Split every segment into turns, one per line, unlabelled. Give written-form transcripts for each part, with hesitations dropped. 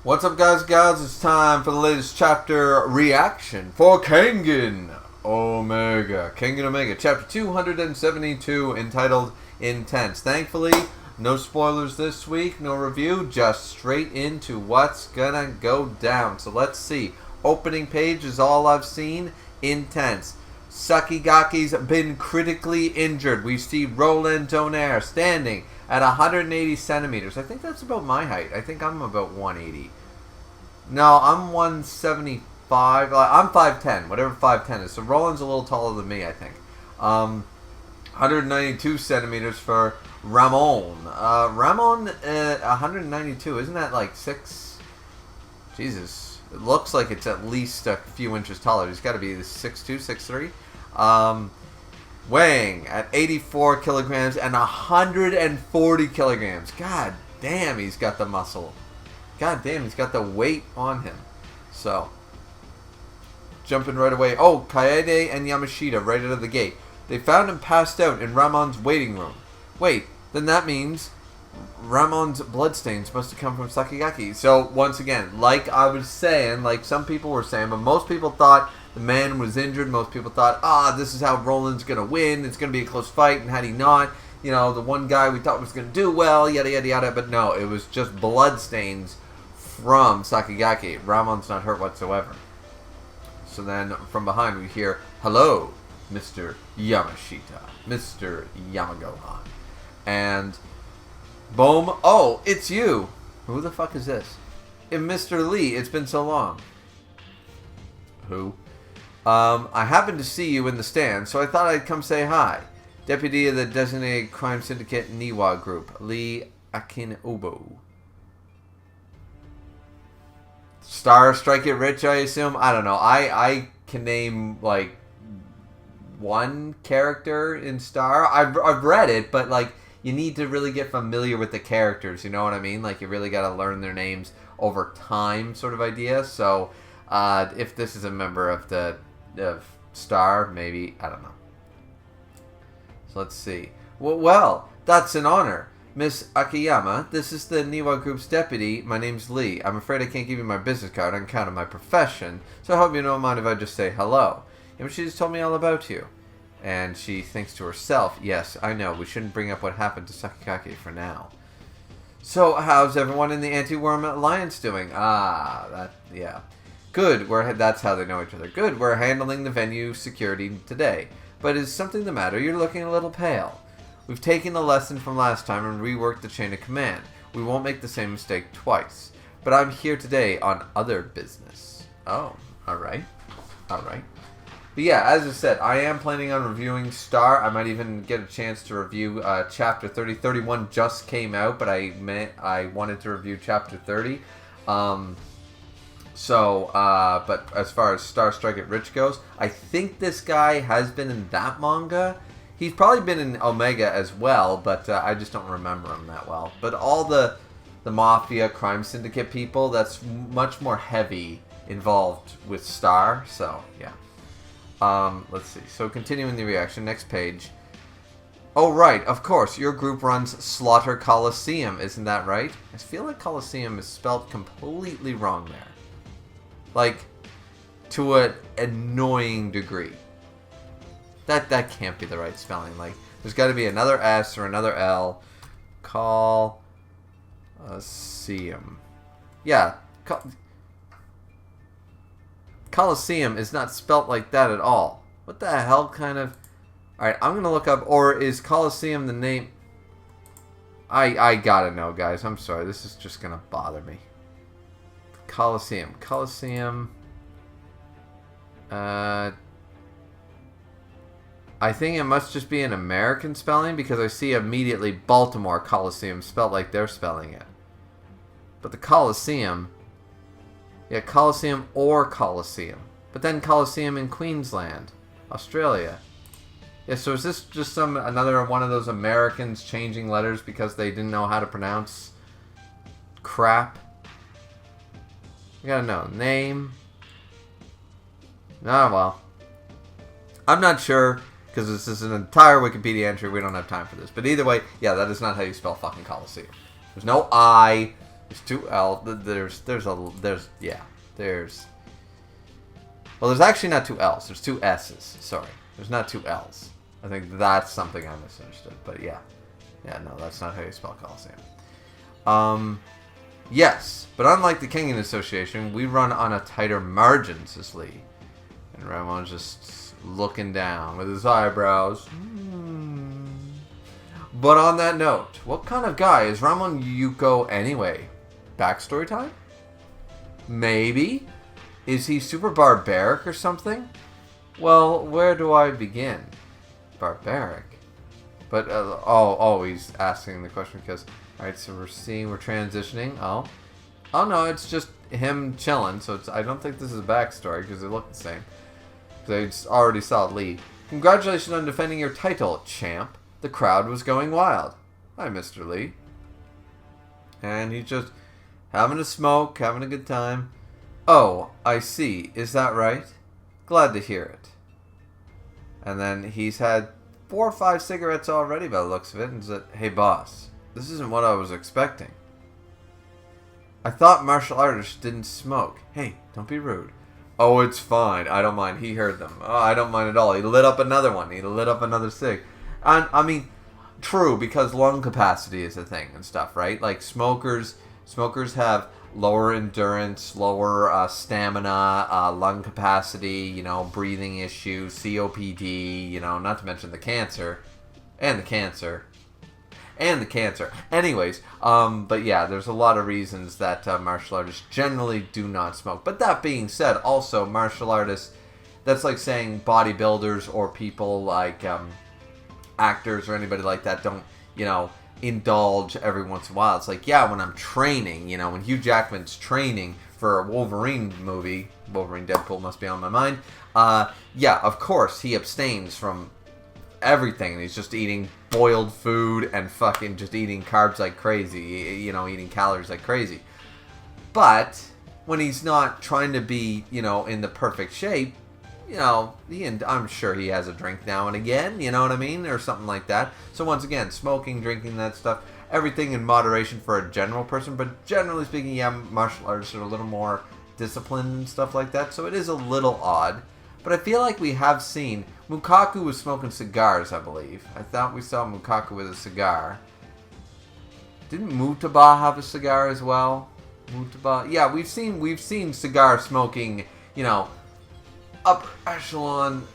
What's up, guys and gals? It's time for the latest chapter reaction for Kengan Omega. Kengan Omega, chapter 272, entitled Intense. Thankfully, no spoilers this week, no review, just straight into what's gonna go down. So let's see. Opening page is all I've seen. Intense. Sakigaki's been critically injured. We see Roland Donaire standing at 180 centimeters. I think that's about my height. I think I'm about 180. No, I'm 175. I'm 5'10", whatever 5'10" is. So Roland's a little taller than me, I think. 192 centimeters for Ramon. Ramon, 192. Isn't that like 6? Jesus. It looks like it's at least a few inches taller. He's got to be 6'2", 6'3". Weighing at 84 kilograms and 140 kilograms. God damn, he's got the muscle. God damn, he's got the weight on him. So, jumping right away. Oh, Kaede and Yamashita right out of the gate. They found him passed out in Ramon's waiting room. Wait, then that means Ramon's bloodstains must have come from Sakigaki. So, once again, like I was saying, like some people were saying, but most people thought the man was injured. Most people thought, this is how Roland's going to win. It's going to be a close fight, and had he not, you know, the one guy we thought was going to do well, yada, yada, yada. But no, it was just bloodstains from Sakigaki. Ramon's not hurt whatsoever. So then, from behind, we hear, "Hello, Mr. Yamashita, Mr. Yamagohan." And, boom, oh, it's you. Who the fuck is this? Mr. Lee, it's been so long. Who? I happened to see you in the stand, so I thought I'd come say hi. Deputy of the Designated Crime Syndicate Niwa Group, Lee Akinobu. Star Strike It Rich, I assume? I don't know. I can name, like, one character in Star. I've read it, but, like, you need to really get familiar with the characters, you know what I mean? Like, you really got to learn their names over time, sort of idea. So, if this is a member of Star, maybe, I don't know. So let's see. Well, that's an honor. Miss Akiyama, this is the Niwa Group's deputy. My name's Lee. I'm afraid I can't give you my business card on account of my profession, so I hope you don't mind if I just say hello. She just told me all about you. And she thinks to herself, yes, I know, we shouldn't bring up what happened to Sakigaki for now. So, how's everyone in the Anti-Worm Alliance doing? Yeah. Good, that's how they know each other. Good, we're handling the venue security today. But is something the matter? You're looking a little pale. We've taken a lesson from last time and reworked the chain of command. We won't make the same mistake twice. But I'm here today on other business. Oh, alright. Alright. But yeah, as I said, I am planning on reviewing Star. I might even get a chance to review Chapter 30. 31 just came out, but I wanted to review Chapter 30. But as far as Star Strike It Rich goes, I think this guy has been in that manga. He's probably been in Omega as well, but I just don't remember him that well. But all the Mafia, Crime Syndicate people, that's much more heavy involved with Star, so yeah. Let's see. So continuing the reaction, next page. Oh, right, of course, your group runs Slaughter Coliseum, isn't that right? I feel like Coliseum is spelled completely wrong there. Like, to an annoying degree. That can't be the right spelling. Like, there's got to be another S or another L. Coliseum. Yeah. Coliseum is not spelt like that at all. What the hell kind of... Alright, I'm going to look up... Or is Coliseum the name... I gotta know, guys. I'm sorry. This is just going to bother me. Coliseum. I think it must just be an American spelling because I see immediately Baltimore Coliseum spelled like they're spelling it. But the Coliseum... Yeah, Coliseum or Coliseum. But then Coliseum in Queensland, Australia. Yeah, so is this just another one of those Americans changing letters because they didn't know how to pronounce crap? You gotta know. Name. Oh, well. I'm not sure, because this is an entire Wikipedia entry. We don't have time for this. But either way, yeah, that is not how you spell fucking Coliseum. There's no I. There's two L. Well, there's actually not two L's. There's two S's. Sorry. There's not two L's. I think that's something I misunderstood. But yeah. Yeah, no, that's not how you spell Coliseum. Yes, but unlike the Kengan Association, we run on a tighter margin, says Lee. And Ramon's just looking down with his eyebrows. But on that note, what kind of guy is Ramon Yuko anyway? Backstory time? Maybe? Is he super barbaric or something? Well, where do I begin? Barbaric? But, he's asking the question because... Alright, so we're transitioning. Oh no, it's just him chilling, so I don't think this is a backstory because they look the same. They already saw Lee. Congratulations on defending your title, champ. The crowd was going wild. Hi, Mr. Lee. And he's just having a smoke, having a good time. Oh, I see. Is that right? Glad to hear it. And then he's had 4 or 5 cigarettes already by the looks of it and said, hey, boss. This isn't what I was expecting. I thought martial artists didn't smoke. Hey, don't be rude. Oh, it's fine. I don't mind. He heard them. Oh, I don't mind at all. He lit up another one. He lit up another cig. And, I mean, true, because lung capacity is a thing and stuff, right? Like, smokers have lower endurance, lower stamina, lung capacity, breathing issues, COPD, not to mention the cancer. And the cancer. Anyways, but yeah, there's a lot of reasons that martial artists generally do not smoke. But that being said, also martial artists, that's like saying bodybuilders or people like actors or anybody like that don't, indulge every once in a while. It's like, yeah, when I'm training, when Hugh Jackman's training for a Wolverine movie, Wolverine Deadpool must be on my mind, yeah, of course, he abstains from everything, and he's just eating boiled food and fucking just eating carbs like crazy, eating calories like crazy. But when he's not trying to be, in the perfect shape, I'm sure he has a drink now and again, you know what I mean, or something like that. So once again, smoking, drinking, that stuff, everything in moderation for a general person, but generally speaking, yeah, martial artists are a little more disciplined and stuff like that, so it is a little odd. But I feel like we have seen... Mukaku was smoking cigars, I believe. I thought we saw Mukaku with a cigar. Didn't Mutaba have a cigar as well? Mutaba? Yeah, we've seen cigar smoking, upper echelon,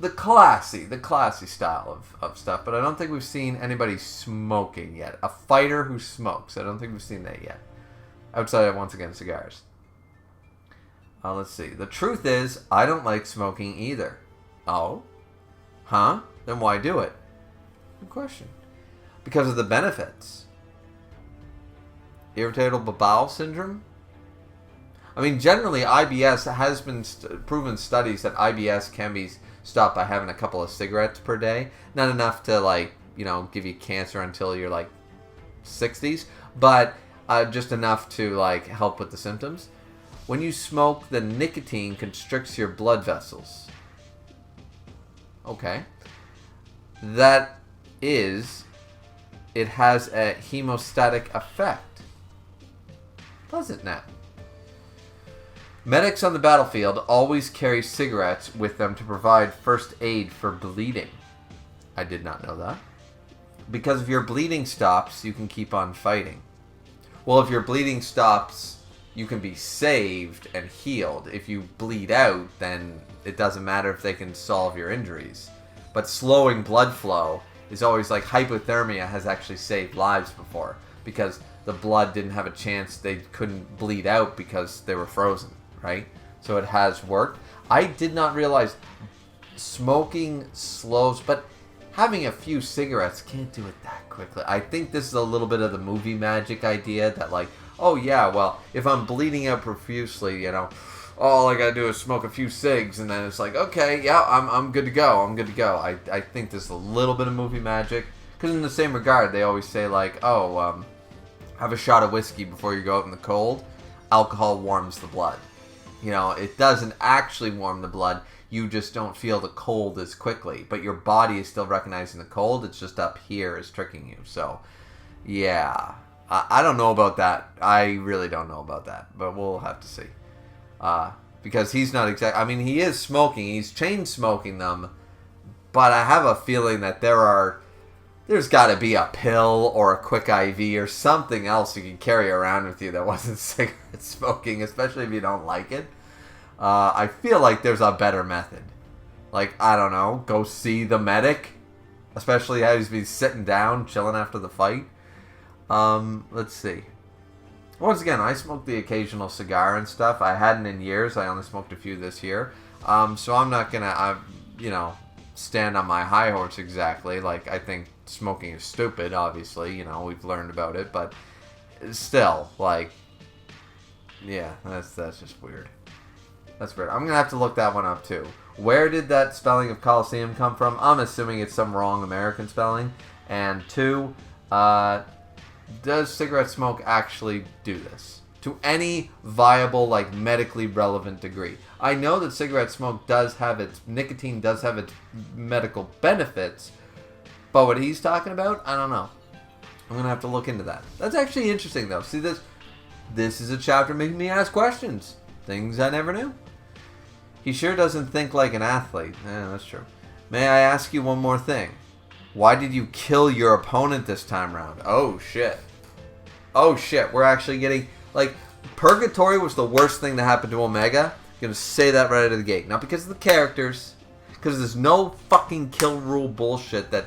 the classy style of stuff. But I don't think we've seen anybody smoking yet. A fighter who smokes. I don't think we've seen that yet. Outside of, once again, cigars. Let's see. The truth is, I don't like smoking either. Oh? Huh? Then why do it? Good question. Because of the benefits. Irritable bowel syndrome? I mean, generally, IBS has been proven studies that IBS can be stopped by having a couple of cigarettes per day. Not enough to, give you cancer until you're, 60s. But just enough to, help with the symptoms. When you smoke, the nicotine constricts your blood vessels. Okay. That is, it has a hemostatic effect. Does it now? Medics on the battlefield always carry cigarettes with them to provide first aid for bleeding. I did not know that. Because if your bleeding stops, you can keep on fighting. Well, if your bleeding stops... you can be saved and healed. If you bleed out, then it doesn't matter if they can solve your injuries. But slowing blood flow is always like hypothermia has actually saved lives before. Because the blood didn't have a chance, they couldn't bleed out because they were frozen, right? So it has worked. I did not realize smoking slows, but having a few cigarettes can't do it that quickly. I think this is a little bit of the movie magic idea that oh yeah, well, if I'm bleeding out profusely, all I gotta do is smoke a few cigs, and then it's like, okay, yeah, I'm good to go. I think there's a little bit of movie magic, because in the same regard, they always say have a shot of whiskey before you go out in the cold. Alcohol warms the blood. It doesn't actually warm the blood. You just don't feel the cold as quickly, but your body is still recognizing the cold. It's just up here is tricking you. So, yeah. I don't know about that. I really don't know about that, but we'll have to see. Because he's not exactly... I mean, he is smoking. He's chain smoking them. But I have a feeling that there's got to be a pill or a quick IV or something else you can carry around with you that wasn't cigarette smoking, especially if you don't like it. I feel like there's a better method. Like, I don't know, go see the medic. Especially how he's been sitting down, chilling after the fight. Let's see. Once again, I smoked the occasional cigar and stuff. I hadn't in years. I only smoked a few this year. So I'm not going to, stand on my high horse exactly. Like, I think smoking is stupid, obviously. We've learned about it. But still, like, yeah, that's just weird. That's weird. I'm going to have to look that one up, too. Where did that spelling of Coliseum come from? I'm assuming it's some wrong American spelling. And 2, does cigarette smoke actually do this? To any viable, like, medically relevant degree. I know that cigarette smoke nicotine does have its medical benefits, but what he's talking about, I don't know. I'm going to have to look into that. That's actually interesting, though. See, this is a chapter making me ask questions. Things I never knew. He sure doesn't think like an athlete. Yeah, that's true. May I ask you one more thing? Why did you kill your opponent this time around? Oh, shit. Oh, shit. We're actually getting... Like, Purgatory was the worst thing that happened to Omega. I'm going to say that right out of the gate. Not because of the characters. Because there's no fucking kill rule bullshit that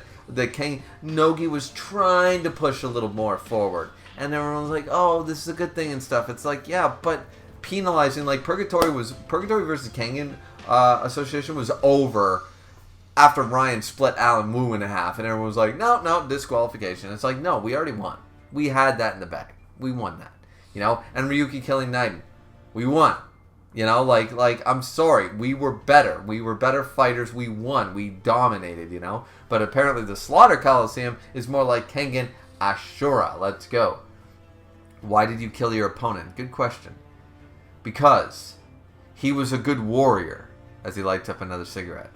King Nogi was trying to push a little more forward. And everyone was like, oh, this is a good thing and stuff. It's like, yeah, but penalizing... Like, Purgatory versus Kengan Association was over after Ryan split Alan Wu in half. And everyone was like, no, disqualification. It's like, no, we already won. We had that in the bag. We won that. And Ryuki killing Naiden. We won. Like I'm sorry. We were better. We were better fighters. We won. We dominated, But apparently the Slaughter Coliseum is more like Kengan Ashura. Let's go. Why did you kill your opponent? Good question. Because he was a good warrior, as he lights up another cigarette.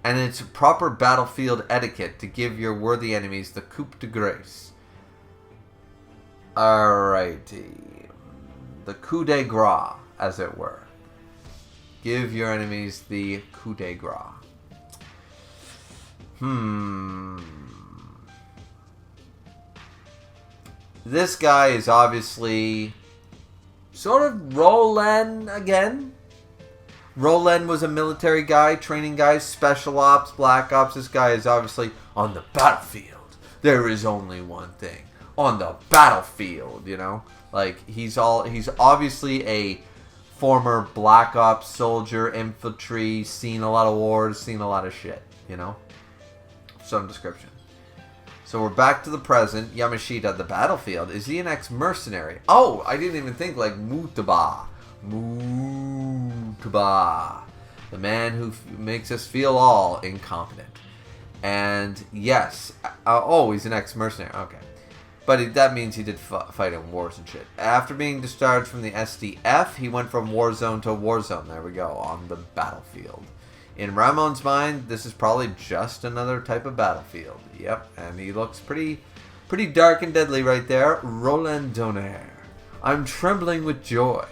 And it's proper battlefield etiquette to give your worthy enemies the coup de grace. Alrighty. The coup de grace, as it were. Give your enemies the coup de grace. This guy is obviously sort of Roland again. Roland was a military guy, training guys, special ops, black ops. This guy is obviously on the battlefield. There is only one thing. On the battlefield, Like, he's obviously a former Black Ops soldier, infantry, seen a lot of wars, seen a lot of shit, Some description. So we're back to the present. Yamashita, the battlefield. Is he an ex-mercenary? Oh, I didn't even think, like, Mutaba. Mutaba. The man who makes us feel all incompetent. And, yes. He's an ex-mercenary. Okay. But that means he did fight in wars and shit. After being discharged from the SDF, he went from war zone to war zone. There we go, on the battlefield. In Ramon's mind, this is probably just another type of battlefield. Yep, and he looks pretty dark and deadly right there. Roland Donaire. I'm trembling with joy.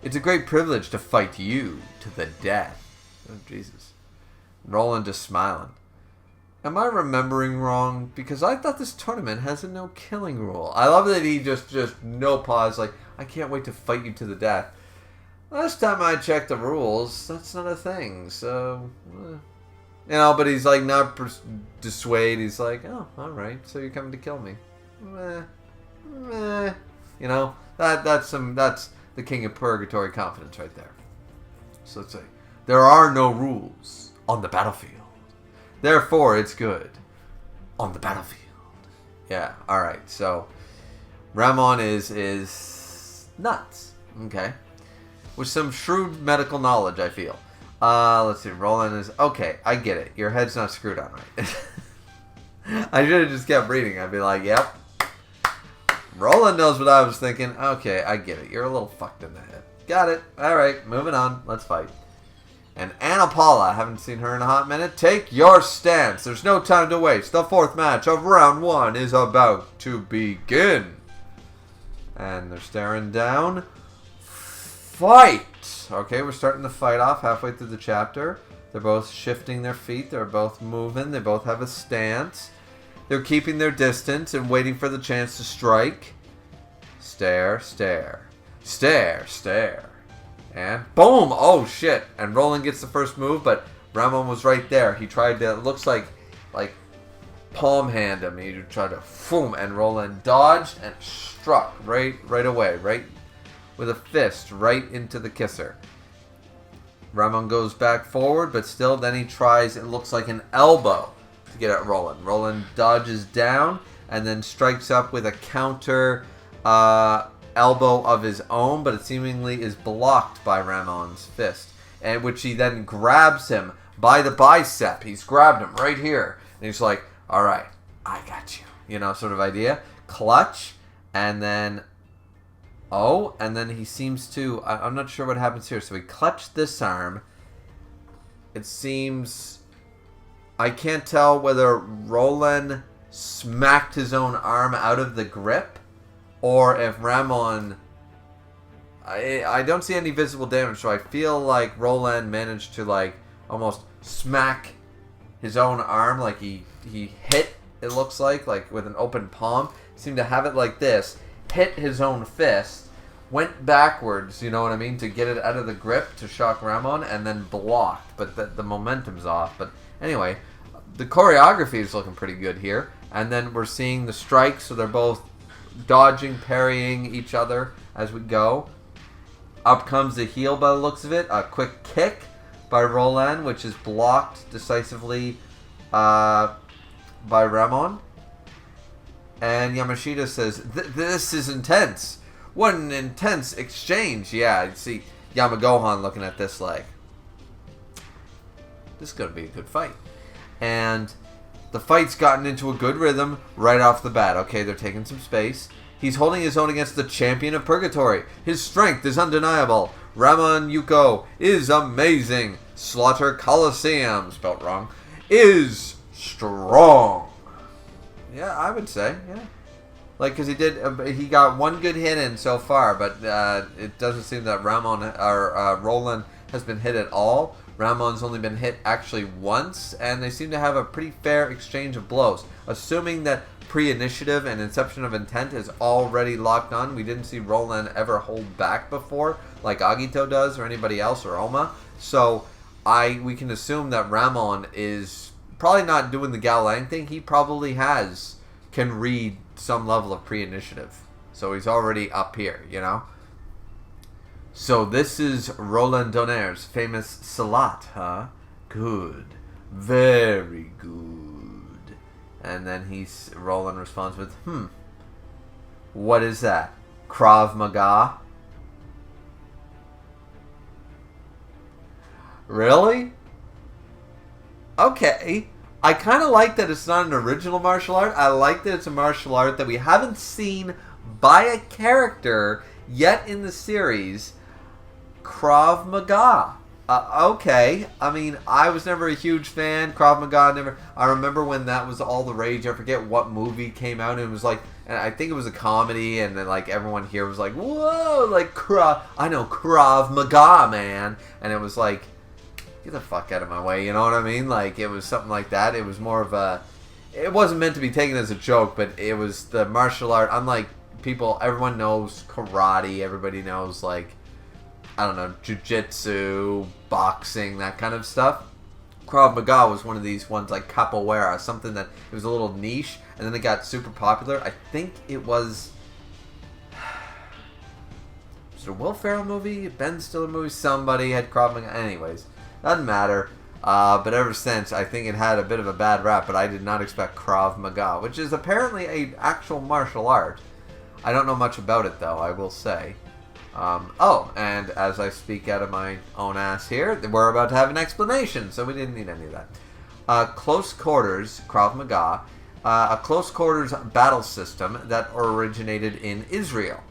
It's a great privilege to fight you to the death. Oh, Jesus. Roland just smiling. Am I remembering wrong? Because I thought this tournament has a no killing rule. I love that he just no pause, like, I can't wait to fight you to the death. Last time I checked the rules, that's not a thing, so... but he's like not dissuade, he's like, oh, alright, so you're coming to kill me. That's the King of Purgatory confidence right there. So let's say, there are no rules on the battlefield. Therefore, it's good on the battlefield. Yeah, alright. So, Ramon is nuts. Okay. With some shrewd medical knowledge, I feel. Let's see. Roland is... Okay, I get it. Your head's not screwed on right. I should have just kept reading. I'd be like, yep. Roland knows what I was thinking. Okay, I get it. You're a little fucked in the head. Got it. Alright, moving on. Let's fight. And Anna Paula, I haven't seen her in a hot minute. Take your stance. There's no time to waste. The fourth match of round 1 is about to begin. And they're staring down. Fight! Okay, we're starting the fight off halfway through the chapter. They're both shifting their feet. They're both moving. They both have a stance. They're keeping their distance and waiting for the chance to strike. Stare, stare. Stare, stare. And boom! Oh, shit. And Roland gets the first move, but Ramon was right there. He tried to, it looks like palm hand him. He tried to boom, and Roland dodged and struck right away, right with a fist right into the kisser. Ramon goes back forward, but still then he tries, it looks like an elbow to get at Roland. Roland dodges down and then strikes up with a counter elbow of his own, but it seemingly is blocked by Ramon's fist, and which he then grabs him by the bicep. He's grabbed him right here, and he's like, all right, I got you. You know, sort of idea. Clutch, and then, and then he seems to, I'm not sure what happens here. So he clutched this arm. It seems, I can't tell whether Roland smacked his own arm out of the grip, or if Ramon, I don't see any visible damage, so I feel like Roland managed to like almost smack his own arm, like he hit, it looks like with an open palm. Seemed to have it like this, hit his own fist, went backwards, you know what I mean, to get it out of the grip to shock Ramon, and then blocked, but the momentum's off. But anyway, the choreography is looking pretty good here, and then we're seeing the strikes, so they're both dodging, parrying each other as we go. Up comes the heel by the looks of it, a quick kick by Roland, which is blocked decisively by Ramon. And Yamashita says, this is intense. What an intense exchange. Yeah, you see Yamagohan looking at this like, this is going to be a good fight. And the fight's gotten into a good rhythm right off the bat. Okay, they're taking some space. He's holding his own against the champion of Purgatory. His strength is undeniable. Ramon Yuko is amazing. Slaughter Coliseum, spelt wrong, is strong. Yeah, I would say, yeah. Like, because he got one good hit in so far, but it doesn't seem that Roland has been hit at all. Ramon's only been hit actually once, and they seem to have a pretty fair exchange of blows. Assuming that pre-initiative and inception of intent is already locked on, we didn't see Roland ever hold back before, like Agito does, or anybody else, or Oma. So we can assume that Ramon is probably not doing the Gaolang thing. He probably can read some level of pre-initiative. So he's already up here, you know? So this is Roland Donner's famous Salat, huh? Good. Very good. And then Roland responds with, what is that? Krav Maga? Really? Okay. I kind of like that it's not an original martial art. I like that it's a martial art that we haven't seen by a character yet in the series. Krav Maga. Okay. I mean, I was never a huge fan. Krav Maga never. I remember when that was all the rage. I forget what movie came out, and it was like, and I think it was a comedy, and then like everyone here was like, whoa, like I know Krav Maga, man, and it was like, get the fuck out of my way, you know what I mean? Like, it was something like that. It was more of a, it wasn't meant to be taken as a joke, but it was the martial art. Unlike everyone knows karate, everybody knows, like, I don't know, jiu-jitsu, boxing, that kind of stuff. Krav Maga was one of these ones, like capoeira, something that, it was a little niche, and then it got super popular. I think it was it a Will Ferrell movie? Ben Stiller movie? Somebody had Krav Maga. Anyways, doesn't matter. But ever since, I think it had a bit of a bad rap, but I did not expect Krav Maga, which is apparently an actual martial art. I don't know much about it, though, I will say. And as I speak out of my own ass here, we're about to have an explanation, so we didn't need any of that. Close quarters, Krav Maga, a close quarters battle system that originated in Israel.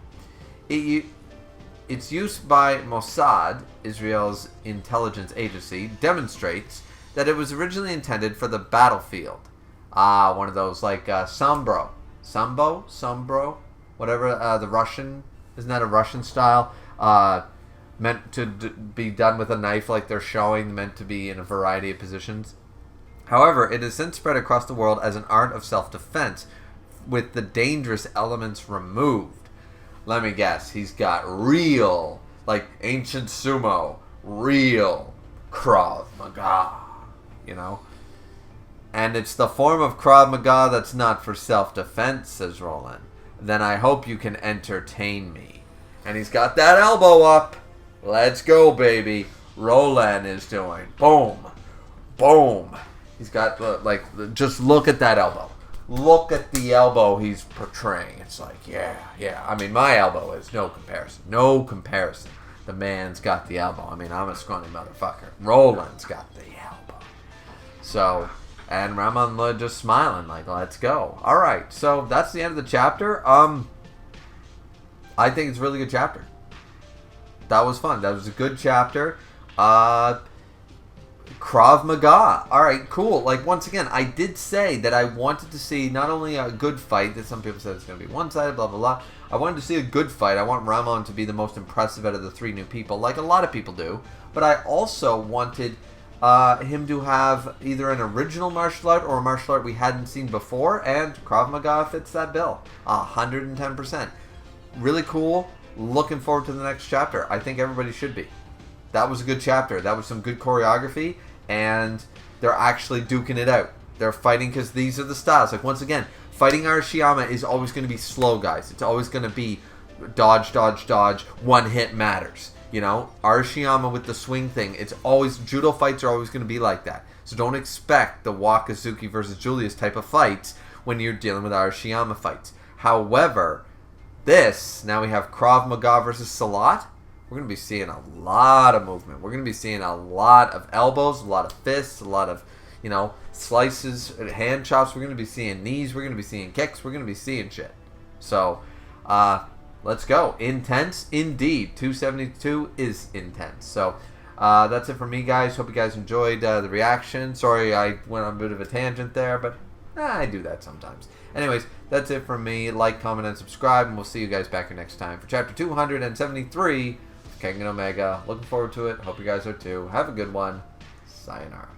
Its use by Mossad, Israel's intelligence agency, demonstrates that it was originally intended for the battlefield. One of those like Sambro. Sambo? whatever, the Russian, isn't that a Russian style? Meant to be done with a knife like they're showing, meant to be in a variety of positions. However, it has since spread across the world as an art of self-defense, with the dangerous elements removed. Let me guess, he's got real, like ancient sumo, real Krav Maga, you know? And it's the form of Krav Maga that's not for self-defense, says Roland. Then I hope you can entertain me. And he's got that elbow up. Let's go, baby. Roland is doing boom, boom. He's got, just look at that elbow. Look at the elbow he's portraying. It's like, yeah. I mean, my elbow is no comparison. No comparison. The man's got the elbow. I mean, I'm a scrawny motherfucker. Roland's got the elbow. So, and Ramon just smiling like, let's go. All right, so that's the end of the chapter. I think it's a really good chapter. That was fun. That was a good chapter. Krav Maga. Alright, cool. Like, once again, I did say that I wanted to see not only a good fight, that some people said it's going to be one-sided, blah, blah, blah. I wanted to see a good fight. I want Ramon to be the most impressive out of the three new people, like a lot of people do. But I also wanted him to have either an original martial art or a martial art we hadn't seen before, and Krav Maga fits that bill. 110%. Really cool. Looking forward to the next chapter. I think everybody should be. That was a good chapter. That was some good choreography, and they're actually duking it out. They're fighting because these are the styles. Like, once again, fighting Arashiyama is always going to be slow, guys. It's always going to be dodge, dodge, dodge. One hit matters. You know, Arashiyama with the swing thing. It's always, judo fights are always going to be like that. So don't expect the Wakazuki versus Julius type of fights when you're dealing with Arashiyama fights. However, now we have Krav Maga versus Salat. We're going to be seeing a lot of movement. We're going to be seeing a lot of elbows, a lot of fists, a lot of, slices, hand chops. We're going to be seeing knees. We're going to be seeing kicks. We're going to be seeing shit. So, let's go. Intense indeed. 272 is intense. So, that's it for me, guys. Hope you guys enjoyed the reaction. Sorry I went on a bit of a tangent there, but I do that sometimes. Anyways, that's it from me. Like, comment, and subscribe, and we'll see you guys back here next time for Chapter 273, Kengan Omega. Looking forward to it. Hope you guys are too. Have a good one. Sayonara.